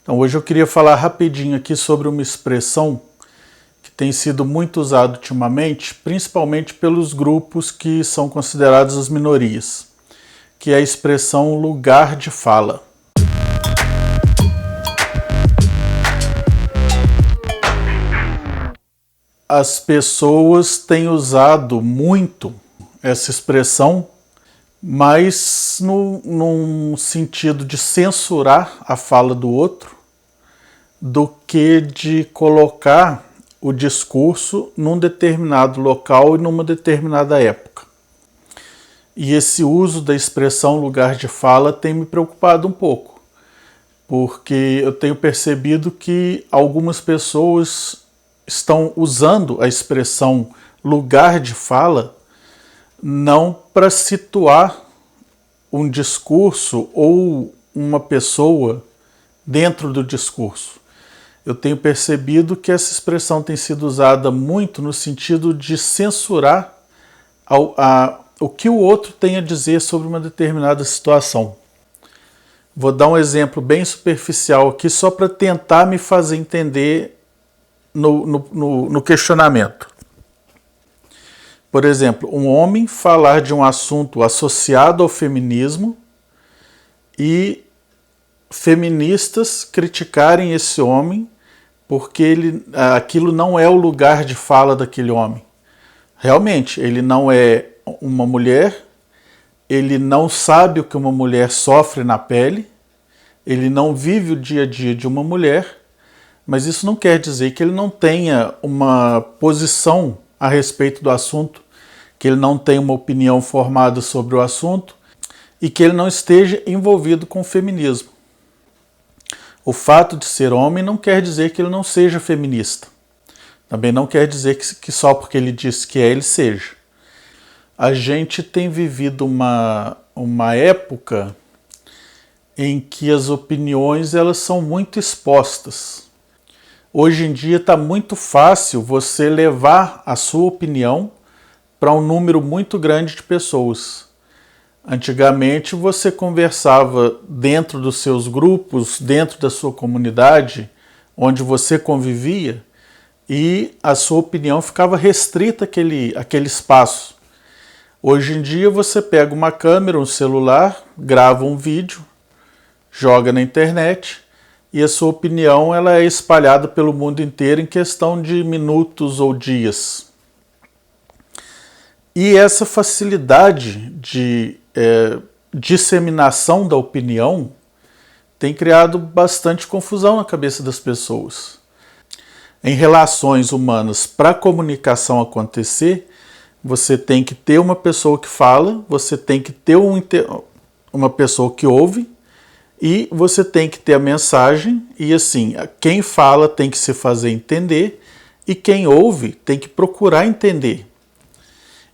Então hoje eu queria falar rapidinho aqui sobre uma expressão que tem sido muito usada ultimamente, principalmente pelos grupos que são considerados as minorias, que é a expressão lugar de fala. As pessoas têm usado muito essa expressão, mas num sentido de censurar a fala do outro, do que de colocar o discurso num determinado local e numa determinada época. E esse uso da expressão lugar de fala tem me preocupado um pouco, porque eu tenho percebido que algumas pessoas estão usando a expressão lugar de fala não para situar um discurso ou uma pessoa dentro do discurso. Eu tenho percebido que essa expressão tem sido usada muito no sentido de censurar o que o outro tem a dizer sobre uma determinada situação. Vou dar um exemplo bem superficial aqui só para tentar me fazer entender no questionamento. Por exemplo, um homem falar de um assunto associado ao feminismo e feministas criticarem esse homem porque aquilo não é o lugar de fala daquele homem. Realmente, ele não é uma mulher, ele não sabe o que uma mulher sofre na pele, ele não vive o dia a dia de uma mulher, mas isso não quer dizer que ele não tenha uma posição a respeito do assunto, que ele não tenha uma opinião formada sobre o assunto e que ele não esteja envolvido com o feminismo. O fato de ser homem não quer dizer que ele não seja feminista. Também não quer dizer que só porque ele diz que é, ele seja. A gente tem vivido uma época em que as opiniões elas são muito expostas. Hoje em dia está muito fácil você levar a sua opinião para um número muito grande de pessoas. Antigamente você conversava dentro dos seus grupos, dentro da sua comunidade, onde você convivia, e a sua opinião ficava restrita àquele espaço. Hoje em dia você pega uma câmera, um celular, grava um vídeo, joga na internet, e a sua opinião ela é espalhada pelo mundo inteiro em questão de minutos ou dias. E essa facilidade de disseminação da opinião tem criado bastante confusão na cabeça das pessoas. Em relações humanas, para a comunicação acontecer, você tem que ter uma pessoa que fala, você tem que ter uma pessoa que ouve, e você tem que ter a mensagem, e assim, quem fala tem que se fazer entender, e quem ouve tem que procurar entender.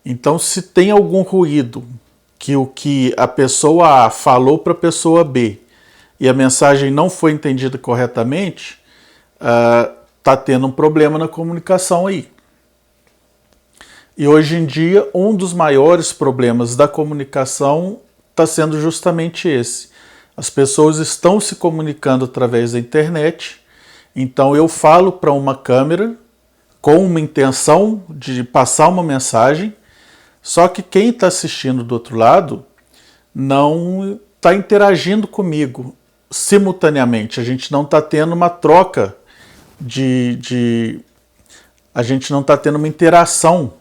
Então, se tem algum ruído, que o que a pessoa A falou para a pessoa B, e a mensagem não foi entendida corretamente, está tendo um problema na comunicação aí. E hoje em dia, um dos maiores problemas da comunicação está sendo justamente esse. As pessoas estão se comunicando através da internet, então eu falo para uma câmera com uma intenção de passar uma mensagem, só que quem está assistindo do outro lado não está interagindo comigo simultaneamente. A gente não está tendo uma troca a gente não está tendo uma interação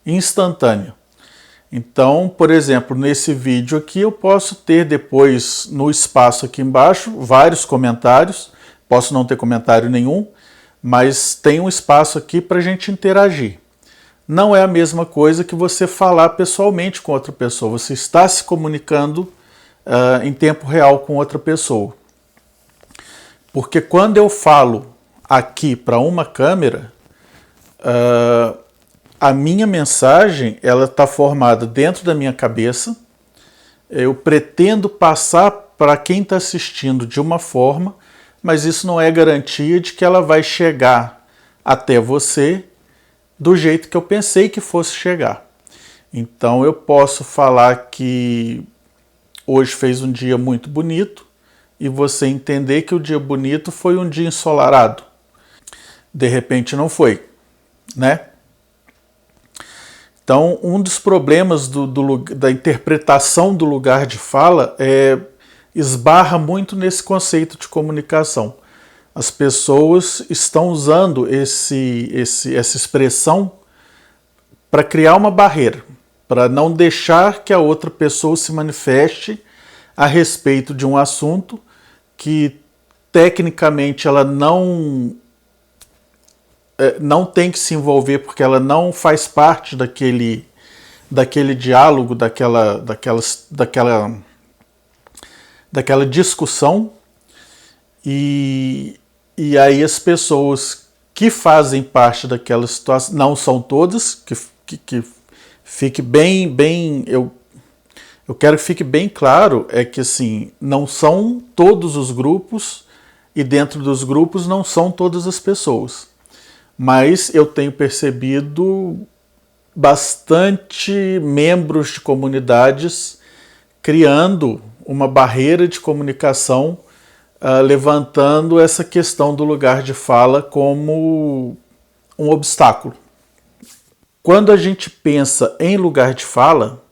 instantânea. Então, por exemplo, nesse vídeo aqui eu posso ter depois no espaço aqui embaixo vários comentários, posso não ter comentário nenhum, mas tem um espaço aqui para a gente interagir. Não é a mesma coisa que você falar pessoalmente com outra pessoa, você está se comunicando em tempo real com outra pessoa. Porque quando eu falo aqui para uma câmera, a minha mensagem ela está formada dentro da minha cabeça, eu pretendo passar para quem está assistindo de uma forma, mas isso não é garantia de que ela vai chegar até você do jeito que eu pensei que fosse chegar. Então eu posso falar que hoje fez um dia muito bonito, e você entender que o dia bonito foi um dia ensolarado. De repente não foi, né? Então, um dos problemas da interpretação do lugar de fala esbarra muito nesse conceito de comunicação. As pessoas estão usando essa expressão para criar uma barreira, para não deixar que a outra pessoa se manifeste a respeito de um assunto que tecnicamente ela não tem que se envolver, porque ela não faz parte daquele diálogo, daquela discussão, e aí as pessoas que fazem parte daquela situação, não são todas, que fique bem eu quero que fique bem claro, que assim, não são todos os grupos, e dentro dos grupos não são todas as pessoas. Mas eu tenho percebido bastante membros de comunidades criando uma barreira de comunicação, levantando essa questão do lugar de fala como um obstáculo. Quando a gente pensa em lugar de fala,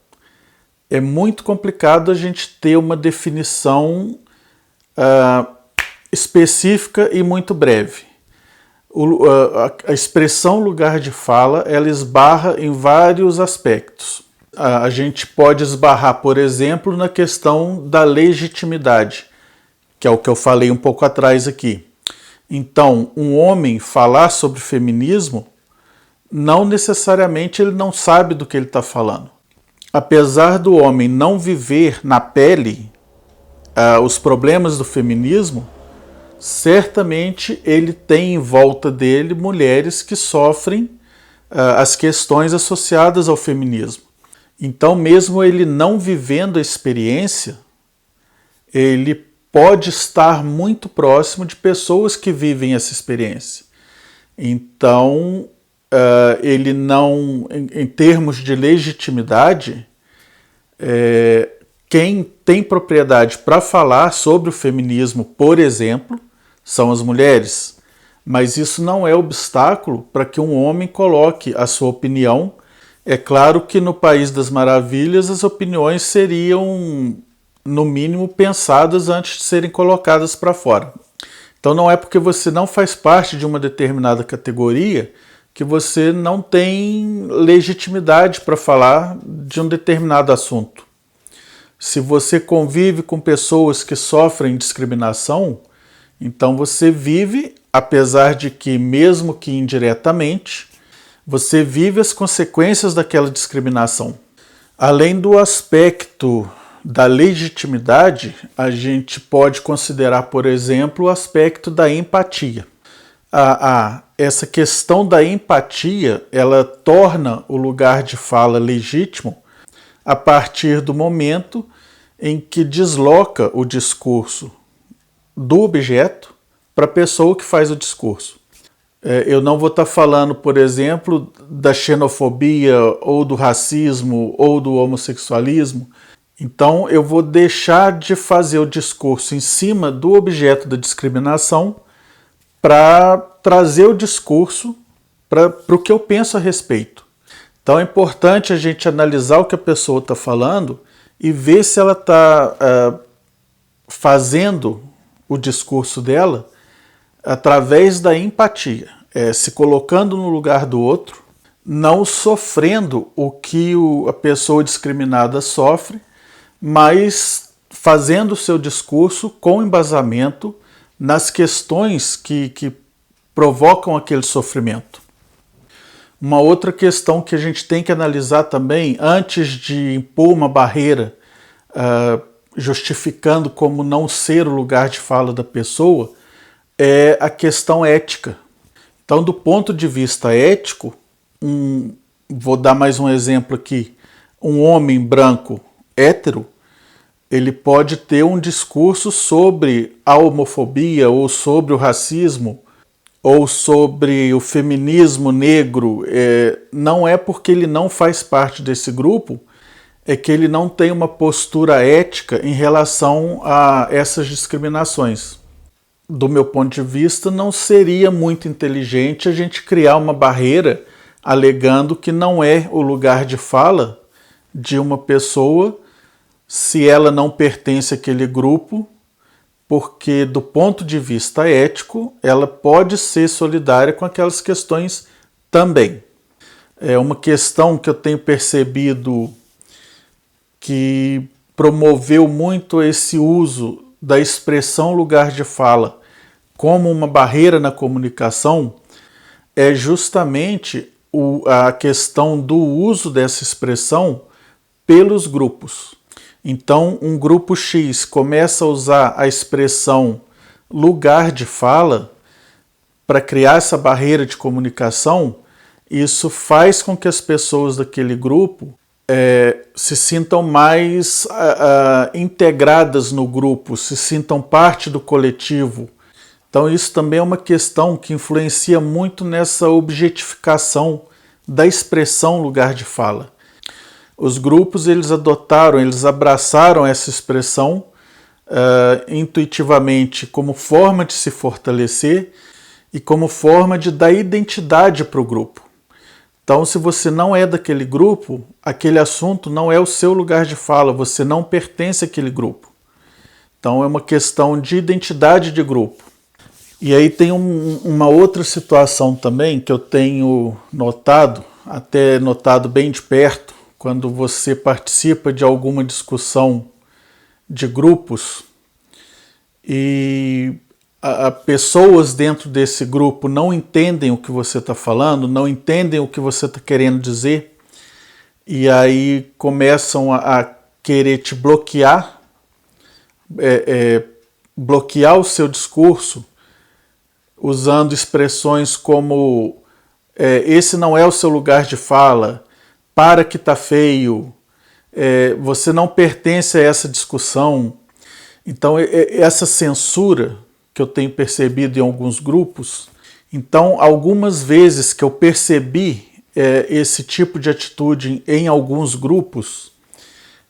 é muito complicado a gente ter uma definição específica e muito breve. A expressão lugar de fala, ela esbarra em vários aspectos. A gente pode esbarrar, por exemplo, na questão da legitimidade, que é o que eu falei um pouco atrás aqui. Então, um homem falar sobre feminismo, não necessariamente ele não sabe do que ele está falando. Apesar do homem não viver na pele os problemas do feminismo, certamente ele tem em volta dele mulheres que sofrem as questões associadas ao feminismo. Então, mesmo ele não vivendo a experiência, ele pode estar muito próximo de pessoas que vivem essa experiência. Então, ele não, em termos de legitimidade, quem tem propriedade para falar sobre o feminismo, por exemplo, são as mulheres. Mas isso não é obstáculo para que um homem coloque a sua opinião. É claro que no País das Maravilhas as opiniões seriam, no mínimo, pensadas antes de serem colocadas para fora. Então não é porque você não faz parte de uma determinada categoria que você não tem legitimidade para falar de um determinado assunto. Se você convive com pessoas que sofrem discriminação, então você vive, apesar de que, mesmo que indiretamente, você vive as consequências daquela discriminação. Além do aspecto da legitimidade, a gente pode considerar, por exemplo, o aspecto da empatia. Essa questão da empatia, ela torna o lugar de fala legítimo a partir do momento em que desloca o discurso do objeto para a pessoa que faz o discurso. Eu não vou estar falando, por exemplo, da xenofobia ou do racismo ou do homossexualismo. Então eu vou deixar de fazer o discurso em cima do objeto da discriminação para trazer o discurso para o que eu penso a respeito. Então é importante a gente analisar o que a pessoa está falando e ver se ela está fazendo o discurso dela através da empatia, se colocando no lugar do outro, não sofrendo o que a pessoa discriminada sofre, mas fazendo o seu discurso com embasamento nas questões que provocam aquele sofrimento. Uma outra questão que a gente tem que analisar também, antes de impor uma barreira justificando como não ser o lugar de fala da pessoa, é a questão ética. Então, do ponto de vista ético, vou dar mais um exemplo aqui, um homem branco hétero, ele pode ter um discurso sobre a homofobia ou sobre o racismo ou sobre o feminismo negro. Não é porque ele não faz parte desse grupo é que ele não tem uma postura ética em relação a essas discriminações. Do meu ponto de vista, não seria muito inteligente a gente criar uma barreira alegando que não é o lugar de fala de uma pessoa se ela não pertence àquele grupo, porque do ponto de vista ético, ela pode ser solidária com aquelas questões também. É uma questão que eu tenho percebido que promoveu muito esse uso da expressão lugar de fala como uma barreira na comunicação é justamente a questão do uso dessa expressão pelos grupos. Então, um grupo X começa a usar a expressão lugar de fala para criar essa barreira de comunicação. Isso faz com que as pessoas daquele grupo se sintam mais integradas no grupo, se sintam parte do coletivo. Então isso também é uma questão que influencia muito nessa objetificação da expressão lugar de fala. Os grupos eles abraçaram essa expressão intuitivamente como forma de se fortalecer e como forma de dar identidade para o grupo. Então, se você não é daquele grupo, aquele assunto não é o seu lugar de fala, você não pertence àquele grupo. Então, é uma questão de identidade de grupo. E aí tem uma outra situação também que eu tenho notado, até notado bem de perto, quando você participa de alguma discussão de grupos e pessoas dentro desse grupo não entendem o que você está falando, não entendem o que você está querendo dizer, e aí começam a querer te bloquear, bloquear o seu discurso, usando expressões como esse não é o seu lugar de fala, para que tá feio, você não pertence a essa discussão. Então essa censura que eu tenho percebido em alguns grupos, então algumas vezes que eu percebi esse tipo de atitude em alguns grupos,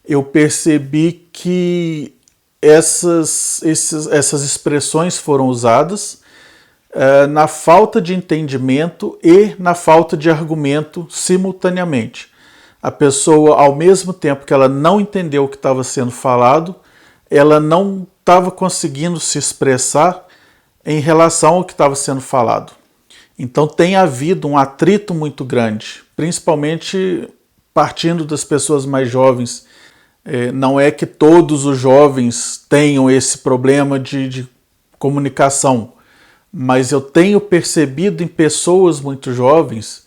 eu percebi que essas expressões foram usadas na falta de entendimento e na falta de argumento simultaneamente. A pessoa, ao mesmo tempo que ela não entendeu o que estava sendo falado, ela não estava conseguindo se expressar em relação ao que estava sendo falado. Então tem havido um atrito muito grande, principalmente partindo das pessoas mais jovens. Não é que todos os jovens tenham esse problema de comunicação, mas eu tenho percebido em pessoas muito jovens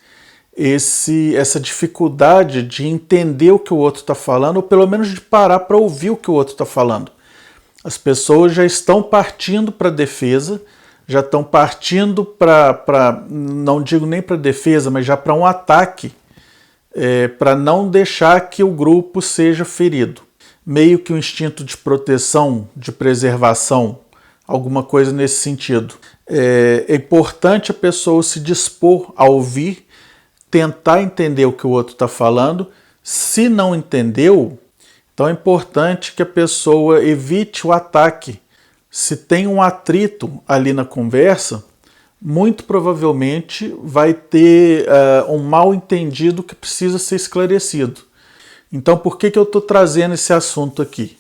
essa dificuldade de entender o que o outro está falando, ou pelo menos de parar para ouvir o que o outro está falando. As pessoas já estão partindo para a defesa, já estão partindo para, não digo nem para defesa, mas já para um ataque, para não deixar que o grupo seja ferido. Meio que um instinto de proteção, de preservação, alguma coisa nesse sentido. É importante a pessoa se dispor a ouvir, tentar entender o que o outro está falando. Se não entendeu, então é importante que a pessoa evite o ataque. Se tem um atrito ali na conversa, muito provavelmente vai ter um mal entendido que precisa ser esclarecido. Então por que eu estou trazendo esse assunto aqui?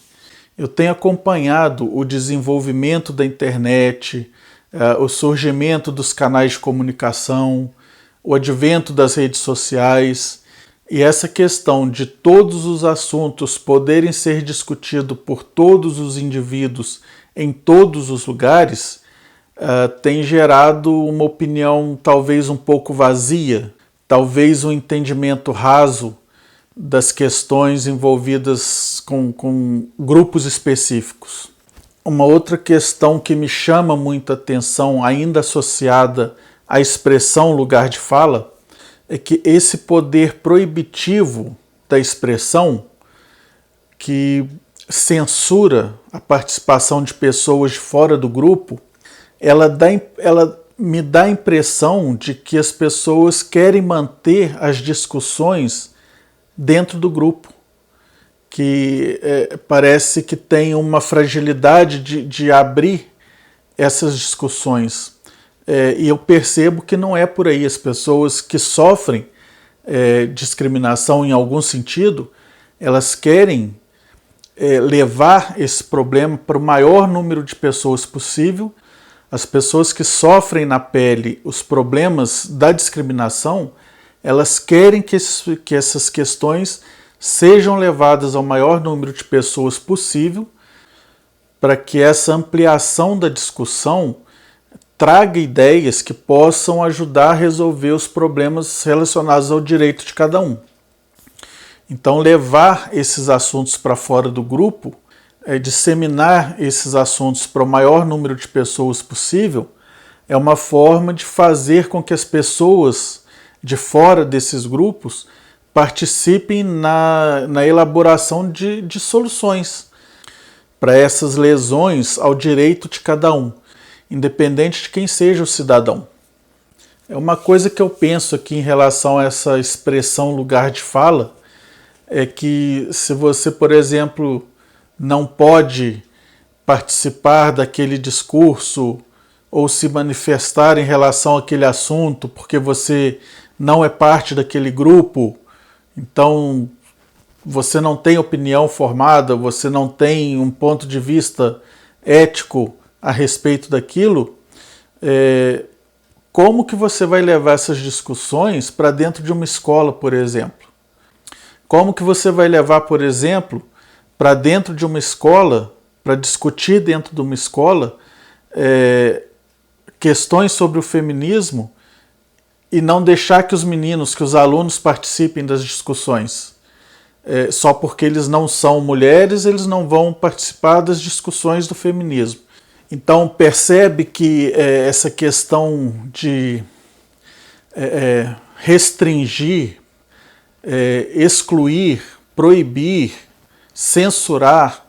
Eu tenho acompanhado o desenvolvimento da internet, o surgimento dos canais de comunicação, o advento das redes sociais, e essa questão de todos os assuntos poderem ser discutidos por todos os indivíduos em todos os lugares, tem gerado uma opinião talvez um pouco vazia, talvez um entendimento raso das questões envolvidas com grupos específicos. Uma outra questão que me chama muita atenção, ainda associada à expressão lugar de fala, é que esse poder proibitivo da expressão, que censura a participação de pessoas de fora do grupo, ela me dá a impressão de que as pessoas querem manter as discussões dentro do grupo. que parece que tem uma fragilidade de abrir essas discussões. E eu percebo que não é por aí. As pessoas que sofrem discriminação em algum sentido, elas querem levar esse problema para o maior número de pessoas possível. As pessoas que sofrem na pele os problemas da discriminação, elas querem que essas questões sejam levadas ao maior número de pessoas possível, para que essa ampliação da discussão traga ideias que possam ajudar a resolver os problemas relacionados ao direito de cada um. Então, levar esses assuntos para fora do grupo, disseminar esses assuntos para o maior número de pessoas possível, é uma forma de fazer com que as pessoas de fora desses grupos participem na elaboração de soluções para essas lesões ao direito de cada um, independente de quem seja o cidadão. É uma coisa que eu penso aqui em relação a essa expressão lugar de fala, é que se você, por exemplo, não pode participar daquele discurso ou se manifestar em relação àquele assunto porque você não é parte daquele grupo, então você não tem opinião formada, você não tem um ponto de vista ético a respeito daquilo, como que você vai levar essas discussões para dentro de uma escola, por exemplo? Como que você vai levar, por exemplo, para dentro de uma escola, para discutir dentro de uma escola, questões sobre o feminismo e não deixar que os meninos, que os alunos participem das discussões? Só porque eles não são mulheres, eles não vão participar das discussões do feminismo. Então percebe que essa questão de restringir, excluir, proibir, censurar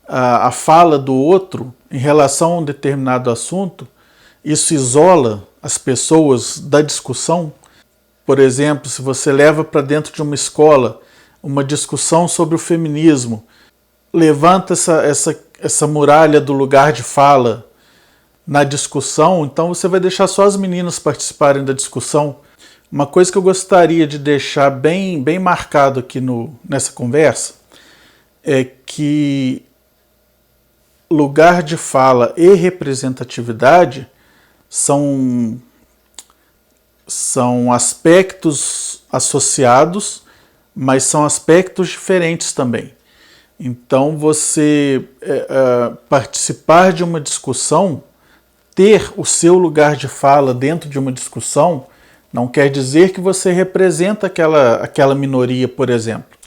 a fala do outro em relação a um determinado assunto, isso isola as pessoas da discussão. Por exemplo, se você leva para dentro de uma escola uma discussão sobre o feminismo, levanta essa muralha do lugar de fala na discussão, então você vai deixar só as meninas participarem da discussão. Uma coisa que eu gostaria de deixar bem marcado aqui nessa conversa é que lugar de fala e representatividade são aspectos associados, mas são aspectos diferentes também. Então, você participar de uma discussão, ter o seu lugar de fala dentro de uma discussão, não quer dizer que você representa aquela minoria, por exemplo.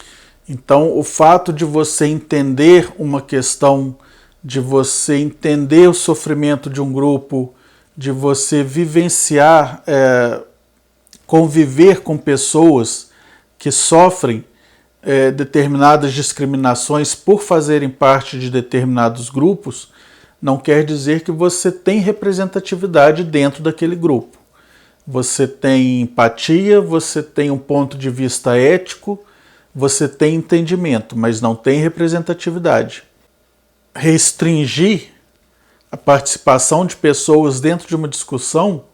Então, o fato de você entender uma questão, de você entender o sofrimento de um grupo, de você vivenciar, conviver com pessoas que sofrem determinadas discriminações por fazerem parte de determinados grupos, não quer dizer que você tem representatividade dentro daquele grupo. Você tem empatia, você tem um ponto de vista ético, você tem entendimento, mas não tem representatividade. Restringir a participação de pessoas dentro de uma discussão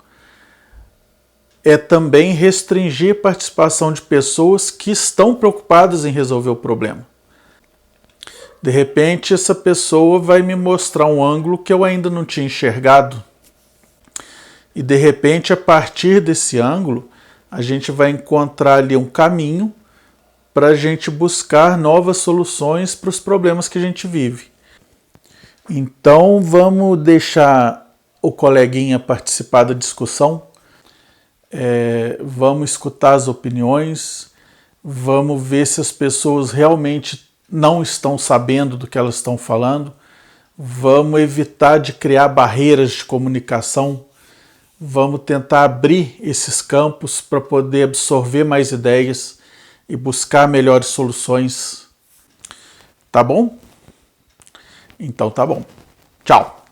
é também restringir a participação de pessoas que estão preocupadas em resolver o problema. De repente, essa pessoa vai me mostrar um ângulo que eu ainda não tinha enxergado. E de repente, a partir desse ângulo, a gente vai encontrar ali um caminho para a gente buscar novas soluções para os problemas que a gente vive. Então, vamos deixar o coleguinha participar da discussão, vamos escutar as opiniões, vamos ver se as pessoas realmente não estão sabendo do que elas estão falando, vamos evitar de criar barreiras de comunicação, vamos tentar abrir esses campos para poder absorver mais ideias e buscar melhores soluções. Tá bom? Então tá bom. Tchau!